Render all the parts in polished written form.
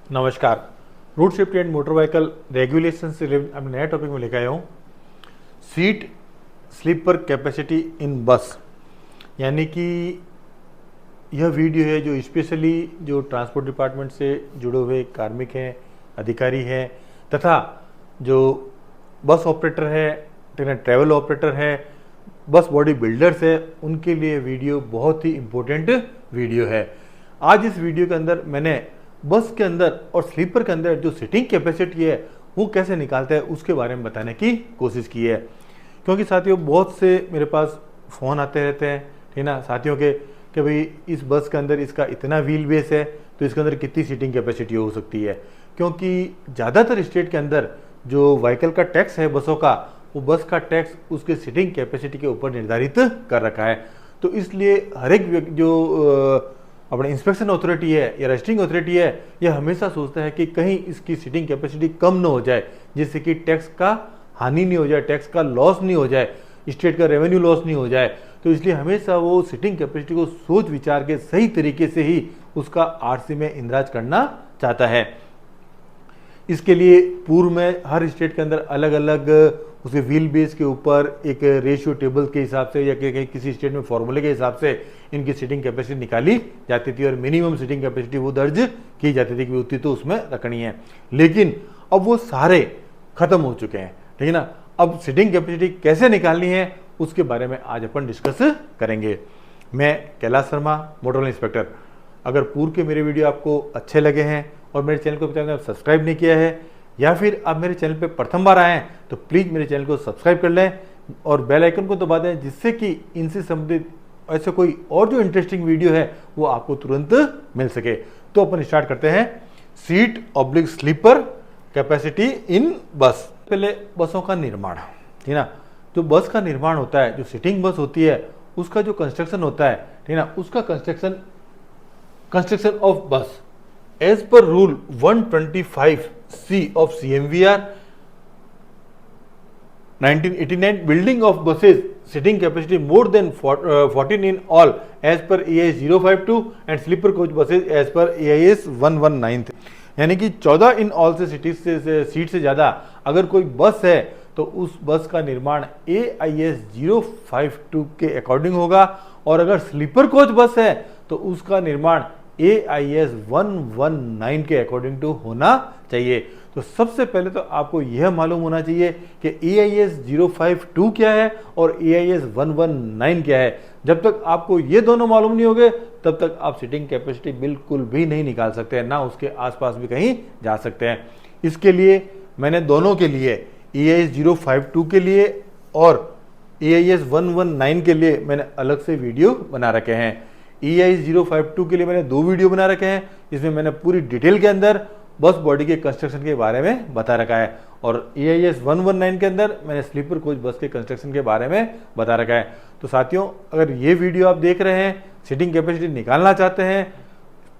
नमस्कार। Road safety and motor vehicle regulation से related अब नया टॉपिक में लेकर आया हूँ। सीट स्लीपर कैपेसिटी इन बस, यानी कि यह वीडियो है जो स्पेशली जो ट्रांसपोर्ट डिपार्टमेंट से जुड़े हुए कार्मिक हैं, अधिकारी हैं तथा जो बस ऑपरेटर है, ट्रैवल ऑपरेटर है, बस बॉडी बिल्डर्स है, उनके लिए वीडियो बहुत ही इम्पोर्टेंट वीडियो है। आज इस वीडियो के अंदर मैंने बस के अंदर और स्लीपर के अंदर जो सीटिंग कैपेसिटी है वो कैसे निकालते हैं उसके बारे में बताने की कोशिश की है। क्योंकि साथियों बहुत से मेरे पास फ़ोन आते रहते हैं, ठीक ना, साथियों के कि भाई इस बस के अंदर इसका इतना व्हील बेस है तो इसके अंदर कितनी सीटिंग कैपेसिटी हो सकती है। क्योंकि ज़्यादातर स्टेट के अंदर जो व्हीकल का टैक्स है बसों का, वो बस का टैक्स उसके सीटिंग कैपेसिटी के ऊपर निर्धारित कर रखा है। तो इसलिए हर एक जो अपने इंस्पेक्शन अथॉरिटी है या रजिस्टरिंग अथॉरिटी है, यह हमेशा सोचता है कि कहीं इसकी सीटिंग कैपेसिटी कम न हो जाए, जिससे कि टैक्स का हानि नहीं हो जाए, टैक्स का लॉस नहीं हो जाए, स्टेट का रेवेन्यू लॉस नहीं हो जाए। तो इसलिए हमेशा वो सीटिंग कैपेसिटी को सोच विचार के सही तरीके से ही उसका आरसी में इंदराज करना चाहता है। इसके लिए पूर्व में हर स्टेट के अंदर अलग अलग उसके व्हील बेस के ऊपर एक रेशियो टेबल के हिसाब से या किसी स्टेट में फॉर्मूले के हिसाब से इनकी सीटिंग कैपेसिटी निकाली जाती थी और मिनिमम सीटिंग कैपेसिटी वो दर्ज की जाती थी कि उतनी तो उसमें रखनी है। लेकिन अब वो सारे खत्म हो चुके हैं, ठीक है ना। अब सीटिंग कैपेसिटी कैसे निकालनी है उसके बारे में आज अपन डिस्कस करेंगे। मैं कैलाश शर्मा, मोटर इंस्पेक्टर। अगर पूर्व के मेरे वीडियो आपको अच्छे लगे हैं और मेरे चैनल को अभी तक सब्सक्राइब नहीं किया है या फिर आप मेरे चैनल पे प्रथम बार आए हैं तो प्लीज़ मेरे चैनल को सब्सक्राइब कर लें और बेल आइकन को दबा दें, जिससे कि इनसे संबंधित ऐसे कोई और जो इंटरेस्टिंग वीडियो है वो आपको तुरंत मिल सके। तो अपन स्टार्ट करते हैं। Seat oblique sleeper capacity in bus. पहले बसों का निर्माण, ठीक ना। जो बस का निर्माण होता है, जो सीटिंग बस होती है, उसका जो कंस्ट्रक्शन होता है, ठीक ना, उसका कंस्ट्रक्शन ऑफ बस as per rule 125C of CMVR 1989, building of buses sitting capacity more than 14 in all as per AIS 052 and sleeper coach buses as per AIS 119। यानी कि 14 इन ऑल से सीट से ज़्यादा अगर कोई बस है तो उस बस का निर्माण AIS 052 के अकॉर्डिंग होगा, और अगर स्लीपर कोच बस है तो उसका निर्माण AIS 119 के अकॉर्डिंग टू होना चाहिए। तो सबसे पहले तो आपको यह मालूम होना चाहिए कि AIS 052 क्या है और AIS 119 क्या है। जब तक आपको ये दोनों मालूम नहीं होंगे तब तक आप सीटिंग कैपेसिटी बिल्कुल भी नहीं निकाल सकते हैं, ना उसके आसपास भी कहीं जा सकते हैं। इसके लिए मैंने दोनों के लिए AIS 052 के लिए और AIS 119 के लिए मैंने अलग से वीडियो बना रखे हैं। AIS 052 के लिए मैंने 2 वीडियो बना रखे हैं, इसमें मैंने पूरी डिटेल के अंदर बस बॉडी के कंस्ट्रक्शन के बारे में बता रखा है, और AIS 119 के अंदर मैंने स्लीपर कोच बस के कंस्ट्रक्शन के बारे में बता रखा है। तो साथियों, अगर ये वीडियो आप देख रहे हैं, सीटिंग कैपेसिटी निकालना चाहते हैं,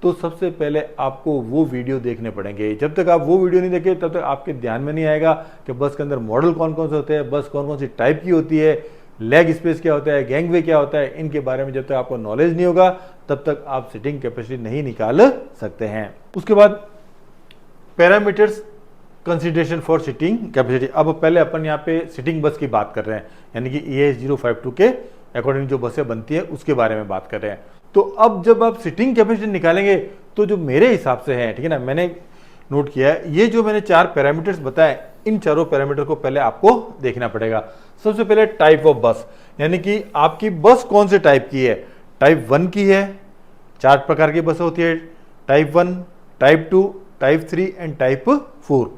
तो सबसे पहले आपको वो वीडियो देखने पड़ेंगे। जब तक आप वो वीडियो नहीं देखें तब तक आपके ध्यान में नहीं आएगा कि बस के अंदर मॉडल कौन कौन से होते हैं, बस कौन कौन सी टाइप की होती है, लेग स्पेस क्या होता है, गैंगवे क्या होता है, इनके बारे में जब तक आपको नॉलेज नहीं होगा तब तक आप सीटिंग कैपेसिटी नहीं निकाल सकते हैं। उसके बाद parameters consideration for seating capacity. अब पहले अपन यहाँ पे सीटिंग बस की बात कर रहे हैं, यानी कि AIS 052 के अकॉर्डिंग जो बसें बनती है उसके बारे में बात कर रहे हैं। तो अब जब आप सीटिंग कैपेसिटी निकालेंगे तो जो मेरे हिसाब से है, ठीक है ना, मैंने नोट किया है, ये जो मैंने 4 पैरामीटर्स बताए, इन चारों पैरामीटर को पहले आपको देखना पड़ेगा। सबसे पहले टाइप ऑफ बस, यानी कि आपकी बस कौन से टाइप की है। टाइप 1 की है, 4 प्रकार की बसें होती है, type 1, type 2, type 3 and type 4।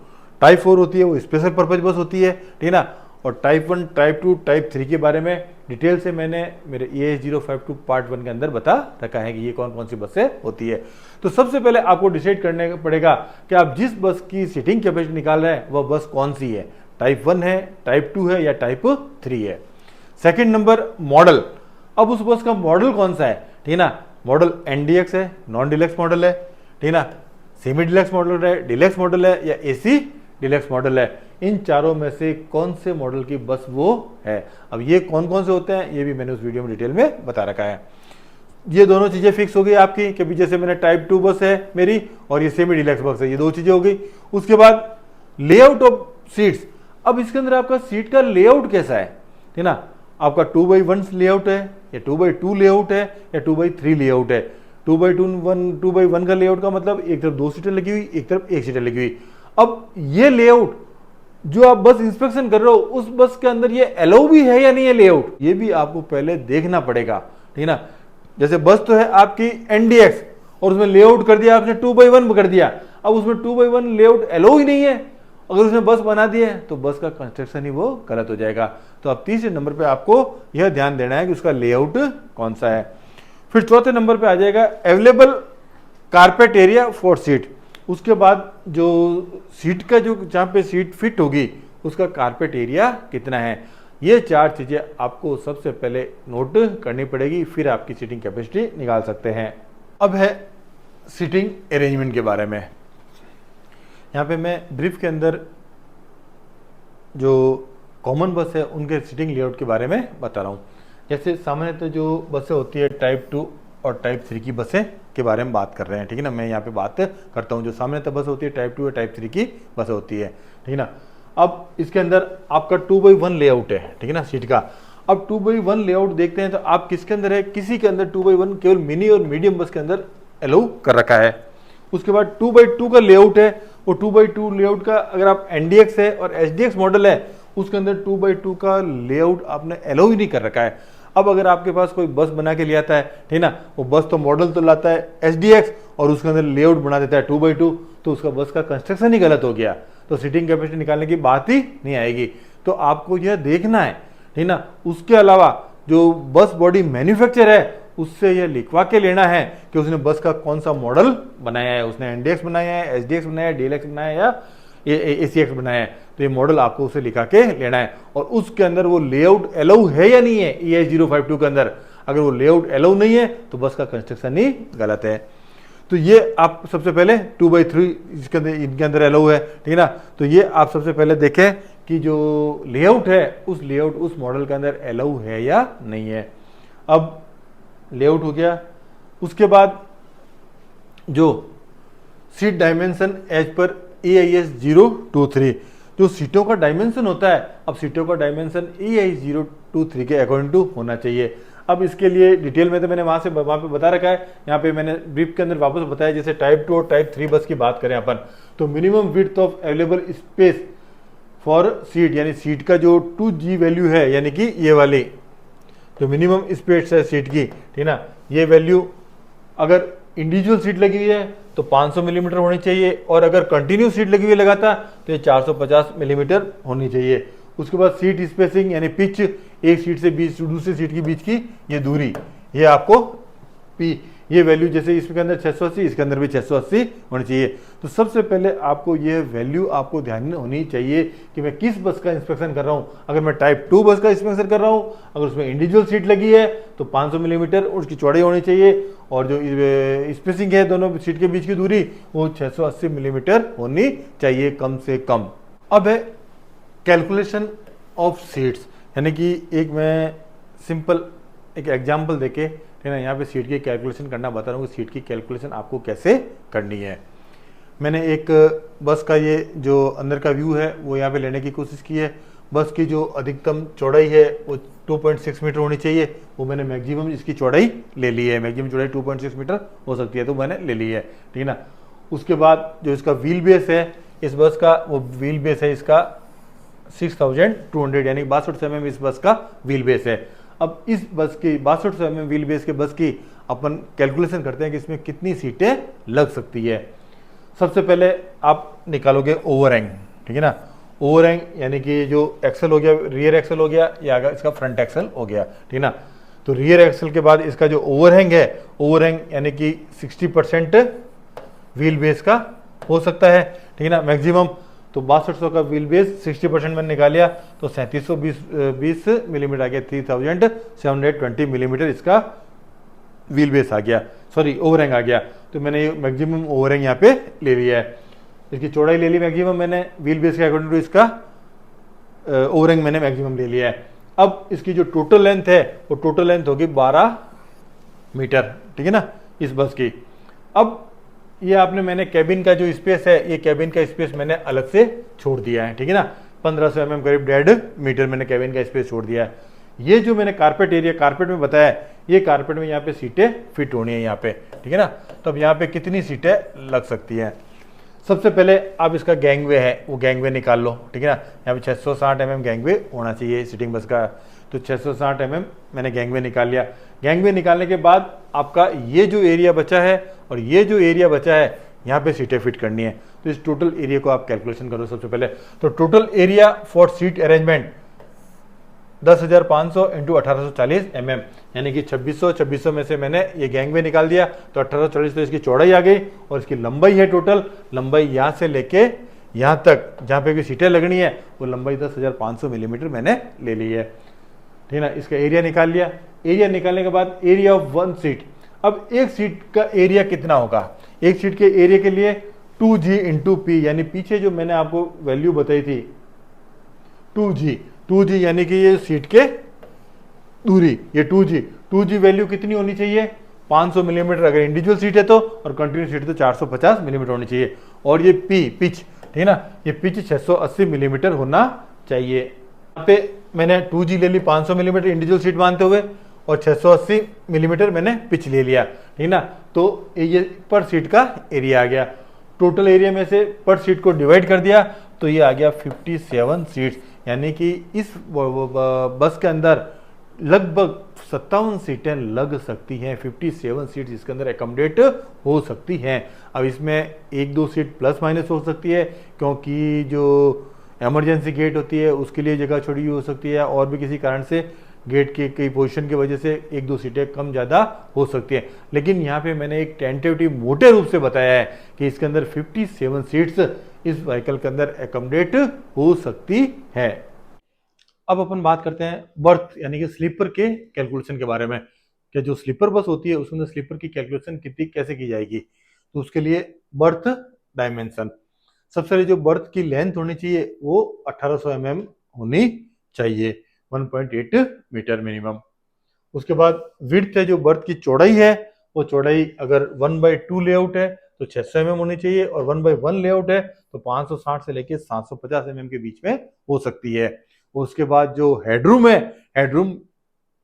Type 4 होती है वो स्पेशल पर्पज बस होती है, ठीक है ना। और टाइप 1, टाइप 2, टाइप 3 के बारे में डिटेल से मैंने मेरे AIS 052 पार्ट 1 के अंदर बता रखा है कि ये कौन कौन सी बसें होती है। तो सबसे पहले आपको डिसाइड करने पड़ेगा कि आप जिस बस की सीटिंग कैपेसिटी निकाल रहे हैं वह बस कौन सी है, टाइप 1 है, टाइप 2 है या टाइप 3 है। Second number model. अब उस बस का मॉडल कौन सा है, ठीक है ना। मॉडल NDX है, नॉन डिलक्स मॉडल है, ठीक है ना, सेमी डिलक्स मॉडल है, डिलक्स मॉडल है या AC डिलक्स मॉडल है। इन चारों में से कौन से मॉडल की बस वो है। अब ये कौन कौन से होते हैं ये भी मैंने उस वीडियो में डिटेल में बता रखा है। ये दोनों चीज़ें फिक्स हो गई आपकी कि जैसे मैंने टाइप 2 बस है मेरी और ये सेमी डिलक्स बस है, ये दो चीज़ें हो गई। उसके बाद लेआउट ऑफ सीट्स। अब इसके अंदर आपका सीट का लेआउट कैसा है, ठीक ना, आपका 2x1 लेआउट है या 2x2 लेआउट है या 2x3 लेआउट है। 2x1 का लेआउट का मतलब एक तरफ 2 सीटें लगी हुई, एक तरफ 1 सीटें लगी हुई। अब ये लेआउट जो आप बस इंस्पेक्शन कर रहे हो उस बस के अंदर ये अलाउ भी है या नहीं है लेआउट, ये भी आपको पहले देखना पड़ेगा, ठीक ना। जैसे बस तो है आपकी एनडीएक्स और उसमें लेआउट कर दिया आपने 2x1 कर दिया, अब उसमें 2x1 लेआउट अलाउ ही नहीं है, अगर उसने बस बना दी है तो बस का कंस्ट्रक्शन ही वो गलत हो जाएगा। तो अब तीसरे नंबर पे आपको यह ध्यान देना है कि उसका लेआउट कौन सा है। फिर चौथे नंबर पे आ जाएगा available carpet area for seat. उसके बाद जो सीट का जो जहाँ पे सीट फिट होगी उसका कारपेट एरिया कितना है। ये 4 चीज़ें आपको सबसे पहले नोट करनी पड़ेगी, फिर आपकी सीटिंग कैपेसिटी निकाल सकते हैं। अब है सीटिंग अरेंजमेंट के बारे में। यहाँ पे मैं ब्रीफ के अंदर जो कॉमन बस है उनके सीटिंग लेआउट के बारे में बता रहा हूँ। जैसे सामान्यतः जो बसें होती है टाइप 2 और टाइप 3 की बसें के बारे में बात कर रहे हैं, ठीक है ना। मैं यहाँ पे बात करता हूँ जो सामान्यतः बस होती है टाइप 2 और टाइप 3 की बसें होती है, ठीक है ना। अब इसके अंदर आपका 2x1 लेआउट है, ठीक है ना, सीट का। अब 2x1 लेआउट देखते हैं तो आप किसके अंदर है, किसी के अंदर 2x1 केवल मिनी और मीडियम बस के अंदर अलाउ कर रखा है। उसके बाद 2x2 का लेआउट है, वो 2x2 लेआउट का अगर आप एनडीएक्स है और एचडीएक्स मॉडल है उसके अंदर 2x2 का लेआउट आपने अलाउ ही नहीं कर रखा है। अब अगर आपके पास कोई बस बना के ले आता है, ठीक ना, वो बस तो मॉडल तो लाता है एचडीएक्स और उसके अंदर लेआउट बना देता है 2x2, तो उसका बस का कंस्ट्रक्शन ही गलत हो गया, तो सीटिंग कैपेसिटी निकालने की बात ही नहीं आएगी। तो आपको यह देखना है, ठीक ना। उसके अलावा जो बस बॉडी मैन्युफैक्चर है उससे यह लिखवा के लेना है कि उसने बस का कौन सा मॉडल बनाया है, उसने एनडीएक्स बनाया है, एचडीएक्स बनाया है, डीएलएक्स बनाया है या एसीएक्स बनाया है, तो ये मॉडल आपको उसे लिखा के लेना है। और उसके अंदर वो लेआउट अलाउ है या नहीं है EI 052 के अंदर, अगर वो लेआउट अलाउ नहीं है तो बस का कंस्ट्रक्शन ही गलत है। तो ये आप सबसे पहले 2x3 इसके अंदर इनके अंदर अलाउ है, ठीक है ना। तो ये आप सबसे पहले देखें कि जो लेआउट है उस लेआउट उस मॉडल के अंदर अलाउ है या नहीं है। अब लेआउट हो गया, उसके बाद जो seat dimension as per EIS 023 जो सीटों का डायमेंशन होता है, अब सीटों का डायमेंशन EI 023 के अकॉर्डिंग टू होना चाहिए। अब इसके लिए डिटेल में तो मैंने वहाँ पे बता रखा है, यहाँ पे मैंने ब्रीफ के अंदर वापस बताया। जैसे टाइप 2 और टाइप 3 बस की बात करें अपन, तो minimum width of available space for seat, यानी सीट का जो 2G वैल्यू है, यानी कि ये वाली जो मिनिमम स्पेस है सीट की, ठीक ना, ये वैल्यू अगर इंडिविजुअल सीट लगी हुई है तो 500 मिलीमीटर होनी चाहिए, और अगर कंटिन्यू सीट लगी हुई लगातार तो ये 450 मिलीमीटर होनी चाहिए। उसके बाद सीट स्पेसिंग यानी पिच, एक सीट से दूसरी सीट के बीच की ये दूरी, ये आपको पी ये वैल्यू, जैसे इसके अंदर 680 इसके अंदर भी 680 होनी चाहिए। तो सबसे पहले आपको ये वैल्यू आपको ध्यान में होनी चाहिए कि मैं किस बस का इंस्पेक्शन कर रहा हूँ। अगर मैं टाइप 2 बस का इंस्पेक्शन कर रहा हूँ, अगर उसमें इंडिविजुअल सीट लगी है तो 500 मिलीमीटर उसकी चौड़ाई होनी चाहिए, और जो स्पेसिंग है दोनों सीट के बीच की दूरी वो 680 मिलीमीटर होनी चाहिए कम से कम। अब है कैलकुलेशन ऑफ सीट्स, यानी कि एक मैं सिंपल एक एग्जाम्पल देके, है ना, यहाँ पे सीट की कैलकुलेशन करना बता रहा हूँ कि सीट की कैलकुलेशन आपको कैसे करनी है। मैंने एक बस का ये जो अंदर का व्यू है वो यहाँ पे लेने की कोशिश की है। बस की जो अधिकतम चौड़ाई है वो 2.6 मीटर होनी चाहिए, वो मैंने मैक्सिमम इसकी चौड़ाई ले ली है। मैक्सिमम चौड़ाई 2.6 मीटर हो सकती है तो मैंने ले ली है, ठीक है ना। उसके बाद जो इसका व्हील बेस है इस बस का, वो व्हील बेस है इसका 6200 यानी 62 mm इस बस का व्हील बेस है। अब इस बस की 62 mm व्हील बेस के बस की अपन कैलकुलेशन करते हैं कि इसमें कितनी सीटें लग सकती है। सबसे पहले आप निकालोगे ओवरहैंग, ठीक है ना। ओवरहैंग यानी कि जो एक्सल हो गया, रियर एक्सल हो गया या अगर इसका फ्रंट एक्सल हो गया, ठीक है ना। तो रियर एक्सल के बाद इसका जो ओवरहैंग है, ओवरहैंग यानी कि 60% व्हील बेस का हो सकता है, ठीक है ना, मैक्सिमम। तो 6200 का व्हील बेस 60% मैंने निकालिया तो 3720 मिलीमीटर आ गया, 3720 मिलीमीटर इसका व्हील बेस आ गया, सॉरी ओवरहैंग आ गया। तो मैंने ये मैक्सिमम ओवरहैंग यहाँ पे ले लिया है। इसकी चौड़ाई ले ली मैक्सिमम मैंने, व्हील बेस के अकॉर्डिंग टू इसका ओवरहैंग मैंने मैक्सिमम ले लिया है। अब इसकी जो टोटल लेंथ है वो टोटल लेंथ होगी 12 मीटर, ठीक है ना, इस बस की। अब ये आपने, मैंने कैबिन का जो स्पेस है, ये कैबिन का स्पेस मैंने अलग से छोड़ दिया है, ठीक है ना, 1500 mm करीब 1.5 मीटर मैंने कैबिन का स्पेस छोड़ दिया है। ये जो मैंने कारपेट एरिया, कारपेट में बताया है, ये कारपेट में यहाँ पे सीटें फिट होनी है यहाँ पे, ठीक है ना। तो अब यहाँ पे कितनी सीटें लग सकती हैं? सबसे पहले आप इसका गैंगवे है वो गैंगवे निकाल लो, ठीक है ना। यहाँ पे 660 mm गैंगवे होना चाहिए सिटिंग बस का, तो 660 mm मैंने गैंगवे निकाल लिया। गैंगवे निकालने के बाद आपका ये जो एरिया बचा है और ये जो एरिया बचा है, यहाँ पे सीटें फिट करनी है। तो इस टोटल एरिया को आप कैलकुलेशन करो सबसे पहले। तो total area for seat arrangement 10,500 into 1840 mm, यानी कि 2600 में से मैंने ये गैंगवे निकाल दिया, तो 1840 तो इसकी चौड़ाई आ गई, और इसकी लंबाई है टोटल, लंबाई यहाँ से लेके यहाँ तक जहाँ पे भी सीटें लगनी है वो लंबाई 10,500 मिलीमीटर मैंने ले ली है, ठीक है ना। इसका एरिया निकाल लिया। एरिया निकालने के बाद एरिया ऑफ वन सीट, अब एक सीट का एरिया कितना होगा? एक सीट के एरिया के लिए 2G इंटू पी, यानी पीछे जो मैंने आपको वैल्यू बताई थी 2G यानी कि ये सीट के दूरी, ये 2G वैल्यू कितनी होनी चाहिए? 500 मिलीमीटर अगर इंडिविजुअल सीट है तो, और कंटिन्यूस सीट तो 450 मिलीमीटर होनी चाहिए। और ये पिच, ठीक है ना, ये पिच 680 मिलीमीटर होना चाहिए। यहाँ पे मैंने 2G ले ली 500 मिलीमीटर इंडिविजुअल सीट मानते हुए, और 680 मिलीमीटर मैंने पिच ले लिया, ठीक है ना। तो ये पर सीट का एरिया आ गया। टोटल एरिया में से पर सीट को डिवाइड कर दिया तो ये आ गया 57 सीट्स, यानी कि इस बस के अंदर लगभग 57 सीटें लग सकती हैं। 57 सीट्स इसके अंदर एकोमोडेट हो सकती हैं। अब इसमें 1-2 सीट प्लस माइनस हो सकती है, क्योंकि जो इमरजेंसी गेट होती है उसके लिए जगह छोड़ी हुई हो सकती है, और भी किसी कारण से गेट की कई पोजीशन की वजह से 1-2 सीटें कम ज़्यादा हो सकती हैं। लेकिन यहाँ पे मैंने एक टेंटेटिव मोटे रूप से बताया है कि इसके अंदर 57 सीट्स इस व्हीकल के अंदर एकोमोडेट हो सकती है। अब अपन बात करते हैं बर्थ यानी कि स्लीपर के कैलकुलेशन के बारे में, कि जो स्लीपर बस होती है उसके अंदर स्लीपर की कैलकुलेशन कितनी कैसे की जाएगी। तो उसके लिए बर्थ डायमेंशन, सबसे पहले जो बर्थ की लेंथ होनी चाहिए वो 1800 mm होनी चाहिए, 1.8 मीटर मिनिमम। उसके बाद विड्थ है, जो बर्थ की चौड़ाई है, वो चौड़ाई अगर 1/2 लेआउट है तो 600 mm होनी चाहिए, और 1/1 लेआउट है तो 560 से लेके 750 mm के बीच में हो सकती है। उसके बाद जो हेडरूम है, हेडरूम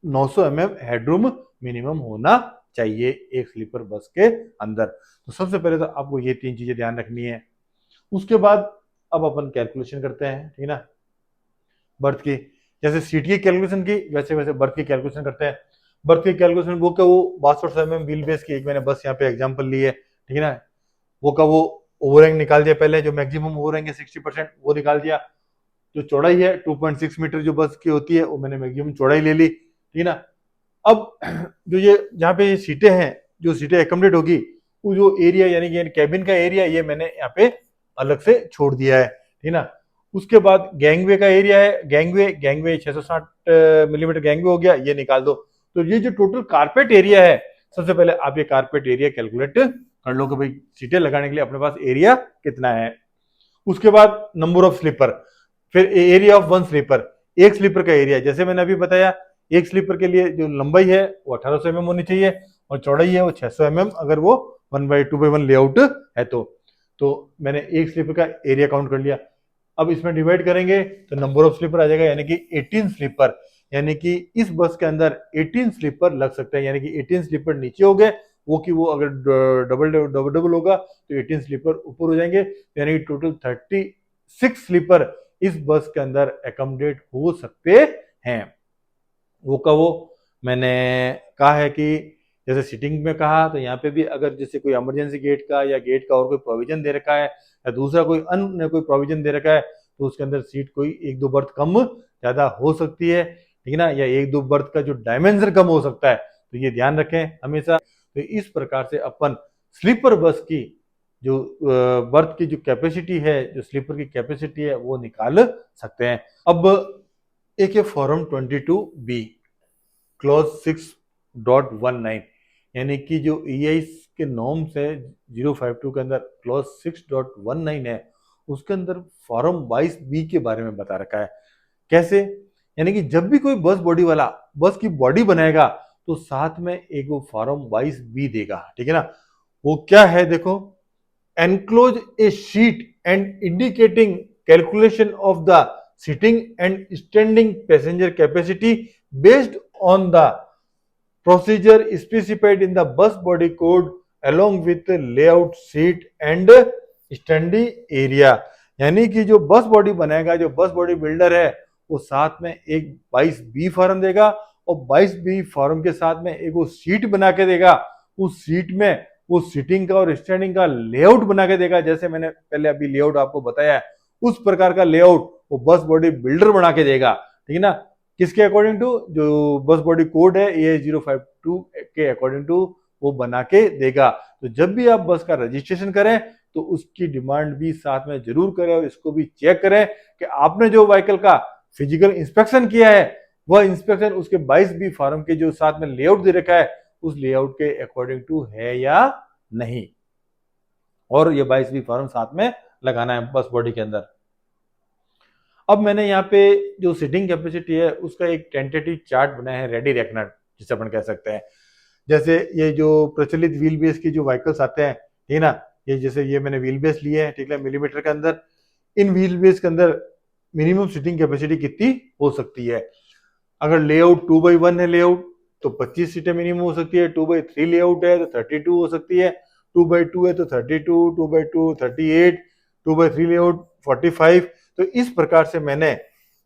900 mm हेडरूम मिनिमम होना चाहिए एक स्लीपर बस के अंदर। तो सबसे पहले तो आपको ये 3 चीजें ध्यान रखनी है। उसके बाद अब अपन कैलकुलेशन करते हैं, ठीक है ना, बर्थ की। जैसे सीट की कैलकुलेशन की वैसे वैसे बर्थ की कैलकुलेशन करते हैं। बर्थ की कैलकुलेशन वो का वो 62 mm व्हील बेस की एक मैंने बस यहाँ पे एग्जांपल ली है, ठीक है ना। वो का वो ओवरहैंग निकाल दिया पहले, जो मैक्सिमम ओवरहैंग है 60% वो निकाल दिया। जो चौड़ाई है 2.6 मीटर जो बस की होती है वो मैंने मैक्सिमम चौड़ाई ले ली, ठीक है ना। अब जो ये जहाँ पे ये सीटें हैं, जो सीटें एकोमोडेट होगी, वो जो एरिया यानी कि कैबिन का एरिया ये मैंने यहाँ पे अलग से छोड़ दिया है, ठीक है ना। उसके बाद गैंगवे का एरिया है, गैंगवे 660 मिलीमीटर गैंगवे हो गया, ये निकाल दो। तो ये जो टोटल कारपेट एरिया है, सबसे पहले आप ये कारपेट एरिया कैलकुलेट कर लो कि भाई सीटें लगाने के लिए अपने पास एरिया कितना है। उसके बाद नंबर ऑफ स्लीपर, फिर एरिया ऑफ वन स्लीपर, एक स्लीपर का एरिया। जैसे मैंने अभी बताया, एक स्लीपर के लिए जो लंबाई है वो 1800 mm होनी चाहिए, और चौड़ाई है वो 600 mm, अगर वो 1/2/1 लेआउट है तो मैंने एक स्लीपर का एरिया काउंट कर लिया। अब इसमें डिवाइड करेंगे तो नंबर ऑफ स्लीपर आ जाएगा, यानी कि 18 स्लीपर, यानी कि इस बस के अंदर 18 स्लीपर लग सकते हैं। यानी कि 18 स्लीपर नीचे हो गए, वो कि वो अगर डबल होगा तो 18 स्लीपर ऊपर हो जाएंगे, यानी कि टोटल 36 स्लीपर इस बस के अंदर एकोमोडेट हो सकते हैं। वो का वो मैंने कहा है कि जैसे सीटिंग में कहा, तो यहाँ पे भी अगर जैसे कोई इमरजेंसी गेट का या गेट का और कोई प्रोविजन दे रखा है, या दूसरा कोई अन्य कोई प्रोविजन दे रखा है, तो उसके अंदर सीट कोई 1-2 बर्थ कम ज्यादा हो सकती है, ठीक है ना, या 1-2 बर्थ का जो डायमेंशन कम हो सकता है। तो ये ध्यान रखें हमेशा। तो इस प्रकार से अपन स्लीपर बस की जो बर्थ की जो कैपेसिटी है, जो स्लीपर की कैपेसिटी है, वो निकाल सकते हैं। अब एक फॉर्म 22B क्लॉज 6.19, यानी कि जो EI के नॉर्म्स है 052 के अंदर क्लॉज 6.19 है, उसके अंदर फॉर्म 22B के बारे में बता रखा है। कैसे? यानी कि जब भी कोई बस बॉडी वाला बस की बॉडी बनाएगा, तो साथ में एक वो फॉर्म 22B देगा, ठीक है ना। वो क्या है देखो, enclose a sheet and indicating calculation of the sitting and standing passenger capacity based on the procedure specified in the bus body code along with the layout seat and standing area। यानी कि जो बस body बनाएगा, जो बस body builder है, वो साथ में एक 22B फॉर्म देगा और 22B फॉर्म के साथ में एक वो सीट बना के देगा। उस सीट में वो सीटिंग का और स्टैंडिंग का लेआउट बना के देगा। जैसे मैंने पहले अभी लेआउट आपको बताया है, उस प्रकार का लेआउट वो बस बॉडी बिल्डर बना के देगा, ठीक है ना। किसके अकॉर्डिंग टू, जो बस बॉडी कोड है AS052 के अकॉर्डिंग टू वो बना के देगा। तो जब भी आप बस का रजिस्ट्रेशन करें तो उसकी डिमांड भी साथ में जरूर करें और इसको भी चेक करें कि आपने जो व्हीकल का फिजिकल इंस्पेक्शन किया है वह इंस्पेक्शन उसके 22B फॉर्म के जो साथ में लेआउट दे रखा है उस लेआउट के अकॉर्डिंग टू है या नहीं। और ये 22B फॉर्म साथ में लगाना है बस बॉडी के अंदर। अब मैंने यहाँ पे जो सीटिंग कैपेसिटी है उसका एक टेंटेटिव चार्ट बनाया है, रेडी रेकनर जिसे अपन कह सकते हैं। जैसे ये जो प्रचलित व्हील बेस की जो व्हीकल्स आते हैं, ठीक है ना, ये जैसे ये मैंने व्हील बेस लिए हैं, ठीक है, मिलीमीटर के अंदर। इन व्हील बेस के अंदर मिनिमम सीटिंग कैपेसिटी कितनी हो सकती है? अगर लेआउट 2x1 है लेआउट तो 25 सीटें मिनिमम हो सकती है, 2x3 लेआउट है तो 32 हो सकती है, 2x2 है तो 32, 2x2 38, 2x3 लेआउट 45। तो इस प्रकार से मैंने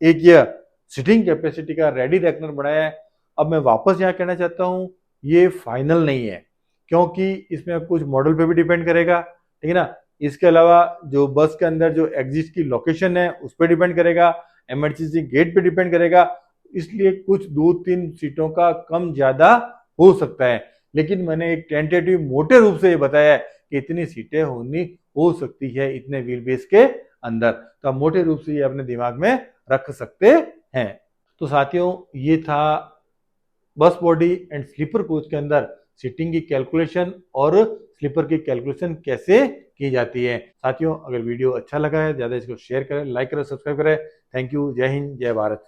एक यह सीटिंग कैपेसिटी का रेडी रेकनर बनाया है। अब मैं वापस यहाँ कहना चाहता हूँ ये फाइनल नहीं है, क्योंकि इसमें कुछ मॉडल पे भी डिपेंड करेगा, ठीक है ना। इसके अलावा जो बस के अंदर जो एग्जिट की लोकेशन है उस पर डिपेंड करेगा, इमरजेंसी गेट पे डिपेंड करेगा, इसलिए कुछ 2-3 सीटों का कम ज्यादा हो सकता है। लेकिन मैंने एक टेंटेटिव मोटे रूप से ये बताया है कि इतनी सीटें होनी हो सकती है इतने व्हील बेस के अंदर। तो आप मोटे रूप से ये अपने दिमाग में रख सकते हैं। तो साथियों ये था बस बॉडी एंड स्लीपर कोच के अंदर सीटिंग की कैलकुलेशन और स्लीपर की कैलकुलेशन कैसे की जाती है। साथियों अगर वीडियो अच्छा लगा है ज्यादा इसको शेयर करें, लाइक करें, सब्सक्राइब करें। Thank you. जय हिंद, जय भारत।